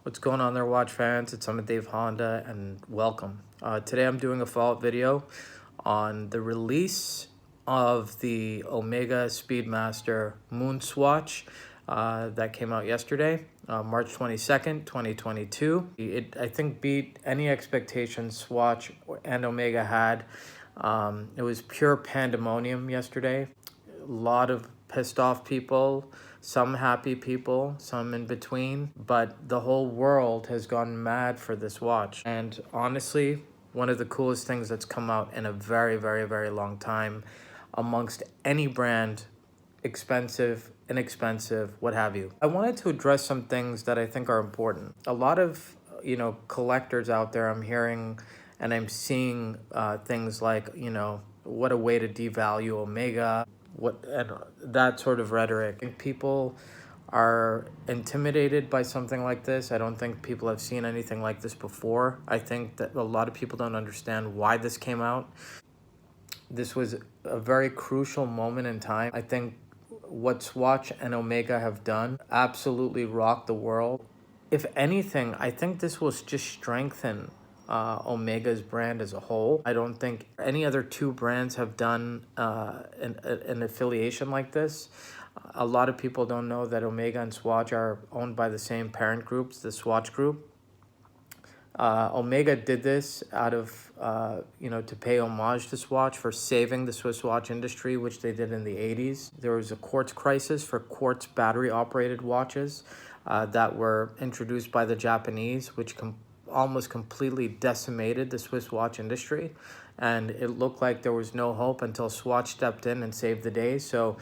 What's going on there, watch fans? It's Amit Dave Honda, and welcome. Today I'm doing a follow-up video on the release of the Omega Speedmaster Moon Swatch that came out yesterday, March 22nd, 2022. It, I think, beat any expectations Swatch and Omega had. It was pure pandemonium yesterday. A lot of pissed off people, some happy people, some in between, but the whole world has gone mad for this watch. And honestly, one of the coolest things that's come out in a very, very, very long time amongst any brand, expensive, inexpensive, what have you. I wanted to address some things that I think are important. A lot of, collectors out there, I'm hearing and I'm seeing things like, what a way to devalue Omega, and that sort of rhetoric. I think people are intimidated by something like this. I don't think people have seen anything like this before. I think that a lot of people don't understand why this came out. This was a very crucial moment in time. I think what Swatch and Omega have done absolutely rocked the world. If anything, I think this will just strengthen Omega's brand as a whole. I don't think any other two brands have done an affiliation like this. A lot of people don't know that Omega and Swatch are owned by the same parent groups, the Swatch Group. Omega did this out of, to pay homage to Swatch for saving the Swiss watch industry, which they did in the 80s. There was a quartz crisis for quartz battery-operated watches that were introduced by the Japanese, which almost completely decimated the Swiss watch industry. And it looked like there was no hope until Swatch stepped in and saved the day. So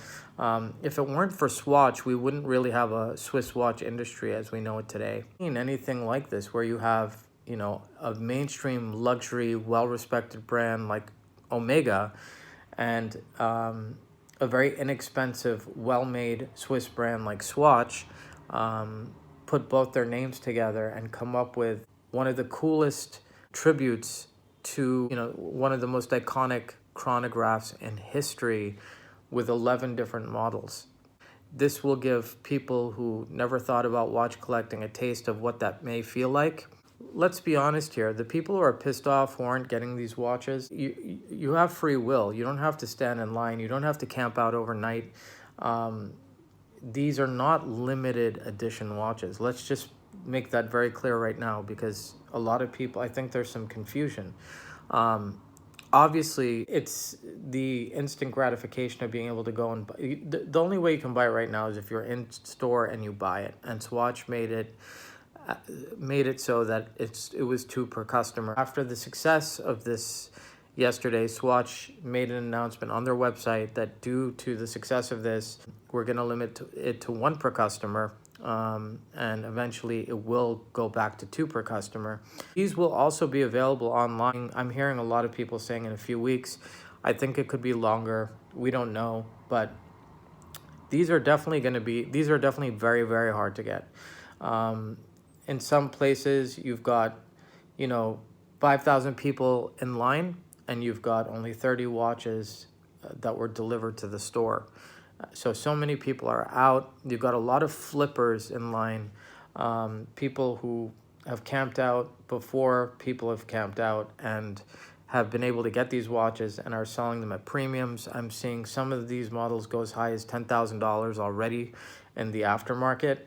if it weren't for Swatch, we wouldn't really have a Swiss watch industry as we know it today. Anything like this where you have a mainstream luxury, well-respected brand like Omega and a very inexpensive, well-made Swiss brand like Swatch, put both their names together and come up with one of the coolest tributes to, one of the most iconic chronographs in history with 11 different models. This will give people who never thought about watch collecting a taste of what that may feel like. Let's be honest here. The people who are pissed off who aren't getting these watches, you have free will. You don't have to stand in line. You don't have to camp out overnight. These are not limited edition watches. Let's just make that very clear right now, because a lot of people, I think there's some confusion. Obviously, it's the instant gratification of being able to go and buy. The only way you can buy it right now is if you're in store and you buy it. And Swatch made it so that it was 2 per customer. After the success of this yesterday, Swatch made an announcement on their website that due to the success of this, we're going to limit it to 1 per customer. And eventually it will go back to 2 per customer. These will also be available online. I'm hearing a lot of people saying in a few weeks. I think it could be longer. We don't know, but these are definitely very, very hard to get. In some places, you've got, 5,000 people in line, and you've got only 30 watches that were delivered to the store. So many people are out. You've got a lot of flippers in line, people who have camped out before people have camped out and have been able to get these watches and are selling them at premiums. I'm seeing some of these models go as high as $10,000 already in the aftermarket,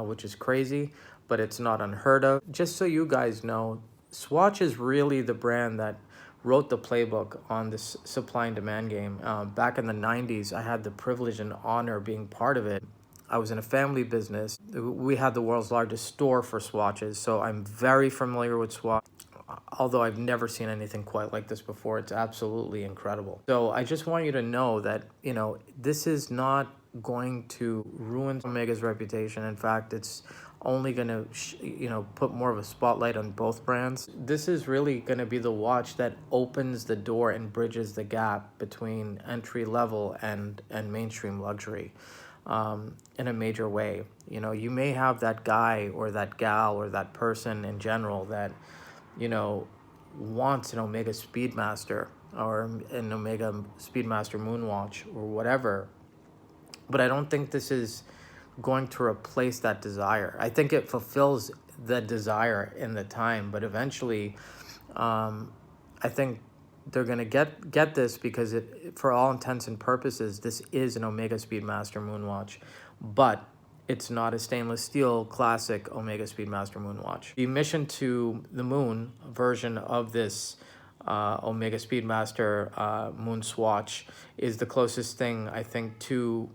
which is crazy, but it's not unheard of. Just so you guys know, Swatch is really the brand that wrote the playbook on this supply and demand game. Back in the 90s, I had the privilege and honor being part of it. I was in a family business. We had the world's largest store for swatches, so I'm very familiar with Swatch. Although I've never seen anything quite like this before. It's absolutely incredible. So I just want you to know that, this is not going to ruin Omega's reputation. In fact, it's only going to, put more of a spotlight on both brands. This is really going to be the watch that opens the door and bridges the gap between entry level and mainstream luxury in a major way. You may have that guy or that gal or that person in general that, wants an Omega Speedmaster or an Omega Speedmaster Moon Watch or whatever. But I don't think this is going to replace that desire. I think it fulfills the desire in the time, but eventually, I think they're gonna get this because for all intents and purposes, this is an Omega Speedmaster Moon Watch, but it's not a stainless steel classic Omega Speedmaster Moon Watch. The mission to the moon version of this Omega Speedmaster Moon Swatch is the closest thing, I think, to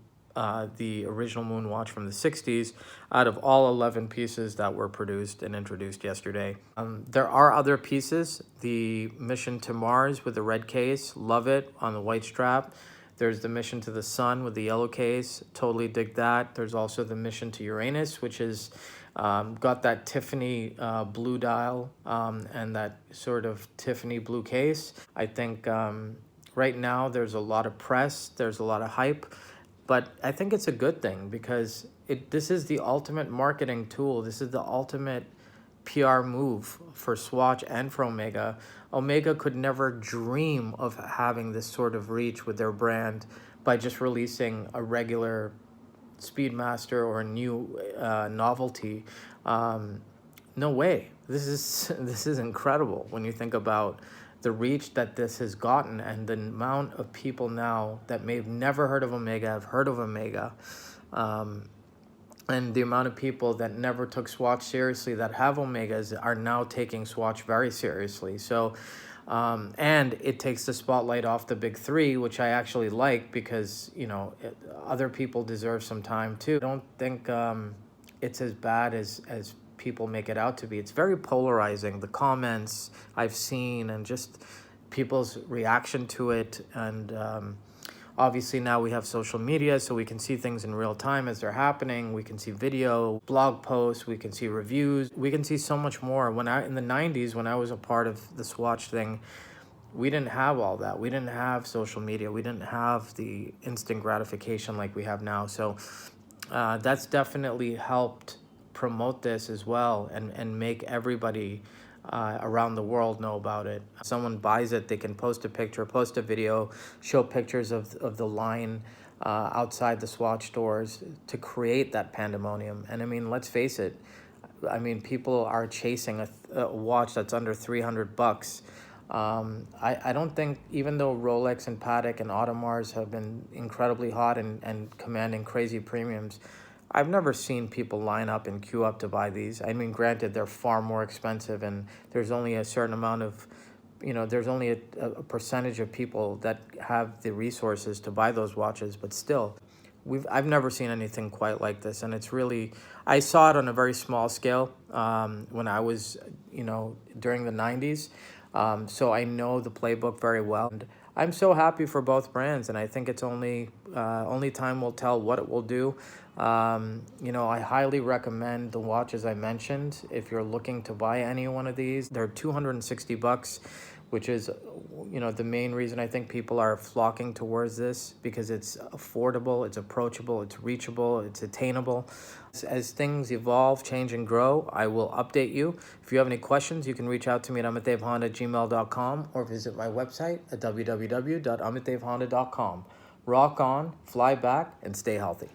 the original Moon Watch from the 60s out of all 11 pieces that were produced and introduced yesterday. There are other pieces. The mission to Mars with the red case, love it, on the white strap. There's the mission to the sun with the yellow case, totally dig that. There's also the mission to Uranus, which is got that Tiffany blue dial and that sort of Tiffany blue case. I think right now there's a lot of press, there's a lot of hype, but I think it's a good thing because this is the ultimate marketing tool. This is the ultimate PR move for Swatch and for Omega. Omega could never dream of having this sort of reach with their brand by just releasing a regular Speedmaster or a new novelty. No way. This is incredible when you think about the reach that this has gotten and the amount of people now that may have never heard of Omega have heard of Omega. And the amount of people that never took Swatch seriously that have Omegas are now taking Swatch very seriously. So, and it takes the spotlight off the big three, which I actually like because, you know, other people deserve some time too. I don't think it's as bad as people make it out to be. It's very polarizing. The comments I've seen and just people's reaction to it, and obviously now we have social media, so we can see things in real time as they're happening. We can see video, blog posts, we can see reviews, we can see so much more. In the 90s, when I was a part of the Swatch thing, we didn't have all that. We didn't have social media. We didn't have the instant gratification like we have now. So that's definitely helped promote this as well and make everybody around the world know about it. Someone buys it, they can post a picture, post a video, show pictures of the line outside the Swatch stores to create that pandemonium. And I mean, let's face it, I mean, people are chasing a watch that's under 300 bucks. I don't think, even though Rolex and Patek and Audemars have been incredibly hot and commanding crazy premiums, I've never seen people line up and queue up to buy these. I mean, granted, they're far more expensive, and there's only a certain amount of, you know, there's only a percentage of people that have the resources to buy those watches, but still, I've never seen anything quite like this, and it's really, I saw it on a very small scale when I was, you know, during the 90s, so I know the playbook very well. And I'm so happy for both brands, and I think it's only time will tell what it will do. You know, I highly recommend the watches I mentioned if you're looking to buy any one of these. They're 260 bucks, which is, you know, the main reason I think people are flocking towards this, because it's affordable, it's approachable, it's reachable, it's attainable. As things evolve, change, and grow, I will update you. If you have any questions, you can reach out to me at amitdavehonda@gmail.com or visit my website at www.amitdavehonda.com. Rock on, fly back, and stay healthy.